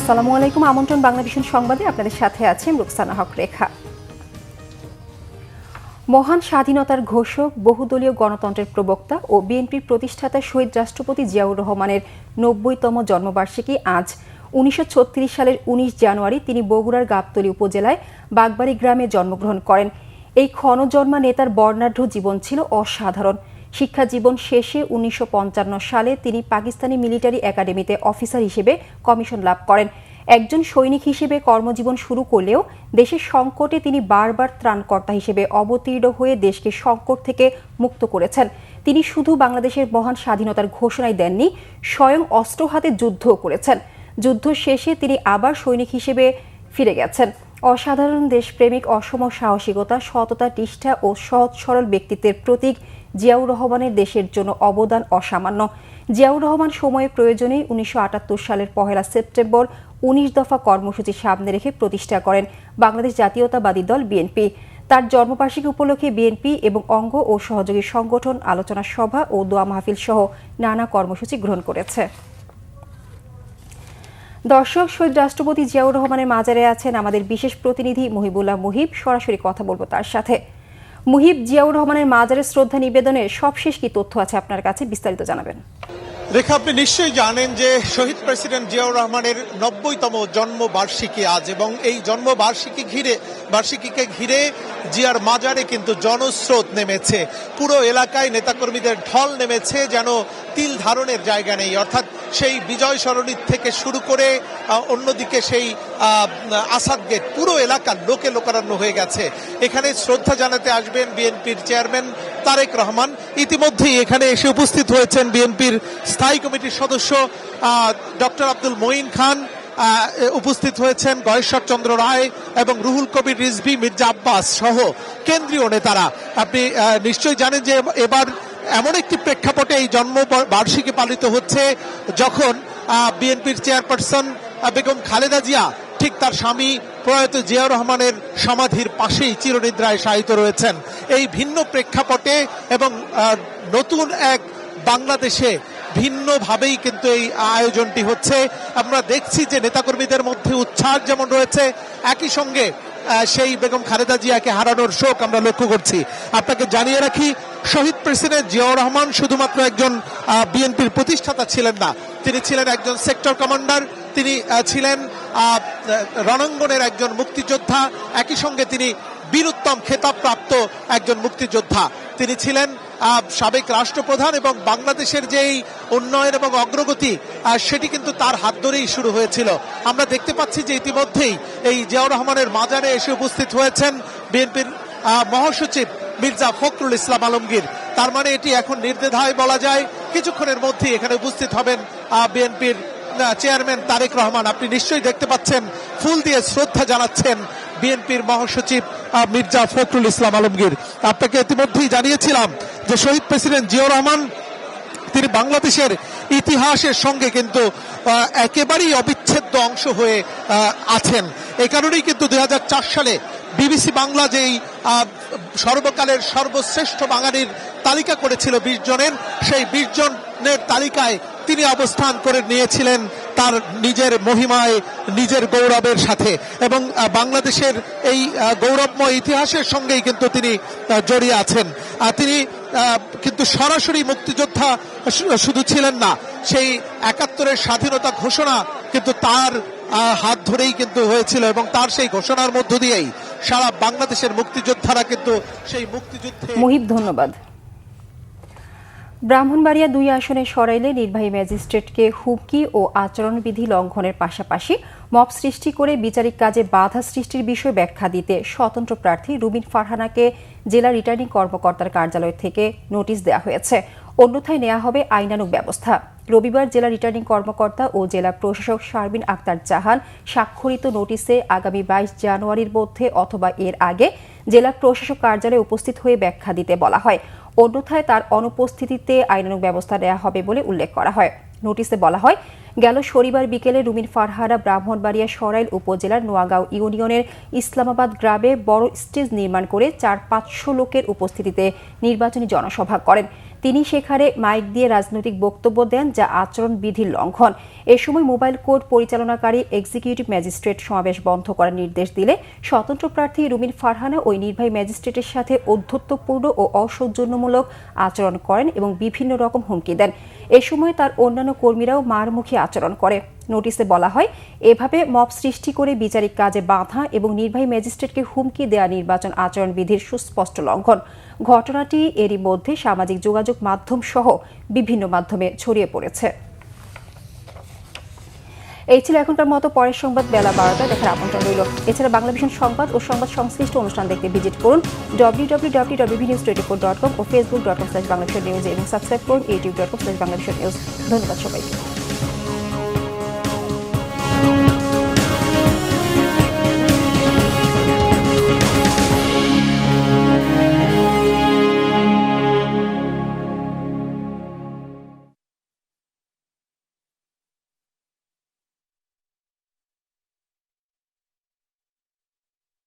আসসালামু আলাইকুম। আমন্ত্রণ বাংলাভিশন সংবাদে আপনাদের সাথে আছেন রুকসানা হক রেখা। মহান স্বাধীনতার ঘোষক, বহুদলীয় গণতন্ত্রের প্রবক্তা ও বিএনপির প্রতিষ্ঠাতা শহীদ রাষ্ট্রপতি জিয়াউর রহমানের ৯০তম জন্মবার্ষিকী আজ। ১৯৩৬ সালের ১৯ জানুয়ারি তিনি বগুড়ার গাবতলী উপজেলায় বাগবাড়ি গ্রামে জন্মগ্রহণ করেন। এই ক্ষণজন্মা নেতার বর্ণাঢ্য জীবন ছিল অসাধারণ। শিক্ষা জীবন শেষে ১৯৫৫ সালে তিনি পাকিস্তানি মিলিটারি একাডেমিতে অফিসার হিসেবে কমিশন লাভ করেন। একজন সৈনিক হিসেবে কর্মজীবন শুরু করলেও দেশের সংকটে তিনি বারবার ত্রাণকর্তা হিসেবে অবতীর্ণ হয়ে দেশকে সংকট থেকে মুক্ত করেছেন। তিনি শুধু বাংলাদেশের মহান স্বাধীনতার ঘোষণাই দেননি, স্বয়ং অস্ত্র হাতে যুদ্ধও করেছেন। যুদ্ধ শেষে তিনি আবার সৈনিক হিসেবে ফিরে গেছেন। অসাধারণ দেশপ্রেমিক, অসম সাহসিকতা, সততা, নিষ্ঠা ও সহজ সরল ব্যক্তিত্বের প্রতীক জিয়াউর রহমানের দেশের জন্য অবদান অসামান্য। জিয়াউর রহমান সময়ের প্রয়োজনে ১৯৭৮ সালের ১ সেপ্টেম্বর ১৯ দফা কর্মসূচি সামনে রেখে প্রতিষ্ঠা করেন বাংলাদেশ জাতীয়তাবাদী দল বিএনপি। তার জন্মবার্ষিকী উপলক্ষে বিএনপি এবং অঙ্গ ও সহযোগী সংগঠন আলোচনা সভা ও দোয়া মাহফিল সহ নানা কর্মসূচি গ্রহণ করেছে। দর্শক, শহীদ রাষ্ট্রপতি জিয়াউর রহমানের মাজারে আছেন আমাদের বিশেষ প্রতিনিধি মুহিবুল্লাহ মুহিব। সরাসরি কথা বলবো তার সাথে। মুহিব, জিয়াউর রহমানের মাজারে শ্রদ্ধা নিবেদনের সবশেষ কি তথ্য আছে আপনার কাছে, বিস্তারিত জানাবেন। রেখা, আপনি নিশ্চয়ই জানেন যে শহীদ প্রেসিডেন্ট জিয়াউর রহমানের ৯০তম জন্মবার্ষিকী আজ, এবং এই জন্মবার্ষিকীকে ঘিরে জিয়ার মাজারে কিন্তু জনস্রোত নেমেছে। পুরো এলাকায় নেতাকর্মীদের ঢল নেমেছে, যেন তিল ধারণের জায়গা নেই। অর্থাৎ সেই বিজয় সরণি থেকে শুরু করে অন্যদিকে সেই আসাদ গেট, পুরো এলাকার লোকে লোকারণ্য হয়ে গেছে। এখানে শ্রদ্ধা জানাতে আসবেন বিএনপির চেয়ারম্যান তারেক রহমান। ইতিমধ্যেই এখানে এসে উপস্থিত হয়েছেন বিএনপির স্থায়ী কমিটির সদস্য ডক্টর আব্দুল মঈন খান, উপস্থিত হয়েছেন গয়েশ্বর চন্দ্র রায় এবং রুহুল কবির রিজভী, মির্জা আব্বাস সহ কেন্দ্রীয় নেতারা। আপনি নিশ্চয়ই জানেন যে এবার এমন একটি প্রেক্ষাপটে এই জন্মবার্ষিকী পালিত হচ্ছে যখন বিএনপির চেয়ারপারসন বেগম খালেদা জিয়া ঠিক তার স্বামী প্রয়াত জিয়াউর রহমানের সমাধির পাশেই চিরনিদ্রায় শায়িত রয়েছেন। এই ভিন্ন প্রেক্ষাপটে এবং নতুন এক বাংলাদেশে ভিন্নভাবেই কিন্তু এই আয়োজনটি হচ্ছে। আমরা দেখছি যে নেতাকর্মীদের মধ্যে উচ্ছ্বাস যেমন রয়েছে, একই সঙ্গে সেই বেগম খালেদা জিয়াকে হারানোর শোক আমরা লক্ষ্য করছি। আপনাকে জানিয়ে রাখি, শহীদ প্রেসিডেন্ট জিয়াউর রহমান শুধুমাত্র একজন বিএনপির প্রতিষ্ঠাতা ছিলেন না, তিনি ছিলেন একজন সেক্টর কমান্ডার, তিনি ছিলেন রণাঙ্গনের একজন মুক্তিযোদ্ধা, একই সঙ্গে তিনি বীরোত্তম খেতাবপ্রাপ্ত একজন মুক্তিযোদ্ধা। তিনি ছিলেন সাবেক রাষ্ট্রপ্রধান, এবং বাংলাদেশের যেই উন্নয়ন এবং অগ্রগতি সেটি কিন্তু তার হাত ধরেই শুরু হয়েছিল। আমরা দেখতে পাচ্ছি যে ইতিমধ্যেই এই জিয়াউর রহমানের মাজারে এসে উপস্থিত হয়েছেন বিএনপির মহাসচিব মির্জা ফখরুল ইসলাম আলমগীর। তার মানে এটি এখন নির্দ্বিধায় বলা যায় কিছুক্ষণের মধ্যেই এখানে উপস্থিত হবেন বিএনপির চেয়ারম্যান তারেক রহমান। আপনি নিশ্চয়ই দেখতে পাচ্ছেন ফুল দিয়ে শ্রদ্ধা জানাচ্ছেন বিএনপির মহাসচিব মির্জা ফখরুল ইসলাম আলমগীর। আপনাকে ইতিমধ্যেই জানিয়েছিলাম যে শহীদ প্রেসিডেন্ট জিয়াউর রহমান তিনি বাংলাদেশের ইতিহাসের সঙ্গে কিন্তু একেবারেই অবিচ্ছেদ্য অংশ হয়ে আছেন। এই কারণেই কিন্তু ২০০৪ সালে বিবিসি বাংলা যেই সর্বকালের সর্বশ্রেষ্ঠ বাঙালির তালিকা করেছিল ২০ জনের, সেই ২০ জনের তালিকায় তিনি অবস্থান করে নিয়েছিলেন তার নিজের মহিমায়, নিজের গৌরবের সাথে, এবং বাংলাদেশের এই গৌরবময় ইতিহাসের সঙ্গেই কিন্তু তিনি জড়িয়ে আছেন। তিনি কিন্তু সরাসরি মুক্তিযোদ্ধা শুধু ছিলেন না, সেই ৭১-এর স্বাধীনতা ঘোষণা কিন্তু তার হাত ধরেই কিন্তু হয়েছিল, এবং তার সেই ঘোষণার মধ্য দিয়েই সারা বাংলাদেশের মুক্তিযোদ্ধারা কিন্তু সেই মুক্তিযুদ্ধে। মুহিব, ধন্যবাদ। ব্রাহ্মণবাড়িয়া ২ আসনে সরাইলে নির্বাহী ম্যাজিস্ট্রেটকে হুমকি ও আচরণবিধি লঙ্ঘনের পাশাপাশি মব সৃষ্টি করে বিচারিক কাজে বাধা সৃষ্টির বিষয়ে ব্যাখ্যা দিতে স্বতন্ত্র প্রার্থী রুবিন ফারহানাকে জেলা রিটার্নিং কর্মকর্তার কার্যালয় থেকে নোটিশ দেওয়া হয়েছে। অন্যথায় নেওয়া হবে আইনানুগ ব্যবস্থা। রবিবার জেলা রিটার্নিং কর্মকর্তা ও জেলা প্রশাসক শারমিন আক্তার জাহান স্বাক্ষরিত নোটিশে আগামী ২২ জানুয়ারির মধ্যে অথবা এর আগে জেলা প্রশাসক কার্যালয়ে উপস্থিত হয়ে ব্যাখ্যা দিতে বলা হয়। অন্যথায় তার অনুপস্থিতিতে আইনানুগ ব্যবস্থা নেওয়া হবে বলে উল্লেখ করা হয়। নোটিশে বলা হয়, গেল শনিবার বিকেলে রুমিন ফারহানা ব্রাহ্মণবাড়িয়া সরাইল উপজেলার নোয়াগাঁও ইউনিয়নের ইসলামাবাদ গ্রামে বড় স্টেজ নির্মাণ করে 400-500 লোকের উপস্থিতিতে নির্বাচনী জনসভা করেন। তিনি সেখানে মাইক দিয়ে রাজনৈতিক বক্তব্য দেন, যা আচরণবিধির লঙ্ঘন। এ সময় মোবাইল কোর্ট পরিচালনাকারী এক্সিকিউটিভ ম্যাজিস্ট্রেট সমাবেশ বন্ধ করার নির্দেশ দিলে স্বতন্ত্র প্রার্থী রুমিন ফারহানা ওই নির্বাহী ম্যাজিস্ট্রেটের সাথে ঔদ্ধত্যপূর্ণ ও অসৌজন্যমূলক আচরণ করেন এবং বিভিন্ন রকম হুমকি দেন। এ সময় তার অন্যান্য কর্মীরাও মারমুখী আচরণ করে। নোটিশে বলা হয়, এভাবে মব সৃষ্টি করে বিচারিক কাজে বাধা এবং নির্বাহী ম্যাজিস্ট্রেটকে হুমকি দেয়া নির্বাচন আচরণবিধির সুস্পষ্ট লঙ্ঘন। ঘটনাটি এরই মধ্যে সামাজিক যোগাযোগ মাধ্যম সহ বিভিন্ন মাধ্যমে ছড়িয়ে পড়েছে। এই ছিল এখনকার মতো। পরের সংবাদ বেলা 12টা দেখার আমন্ত্রণ রইল। এছাড়া বাংলাভিশন সংবাদ ও সংবাদ সংশ্লিষ্ট অনুষ্ঠান দেখতে ভিজিট করুন www.bbnews24.com ও facebook.com/bangladesh news এবং সাবস্ক্রাইব করুন youtube.com/bangladesh news। ধন্যবাদ সবাইকে।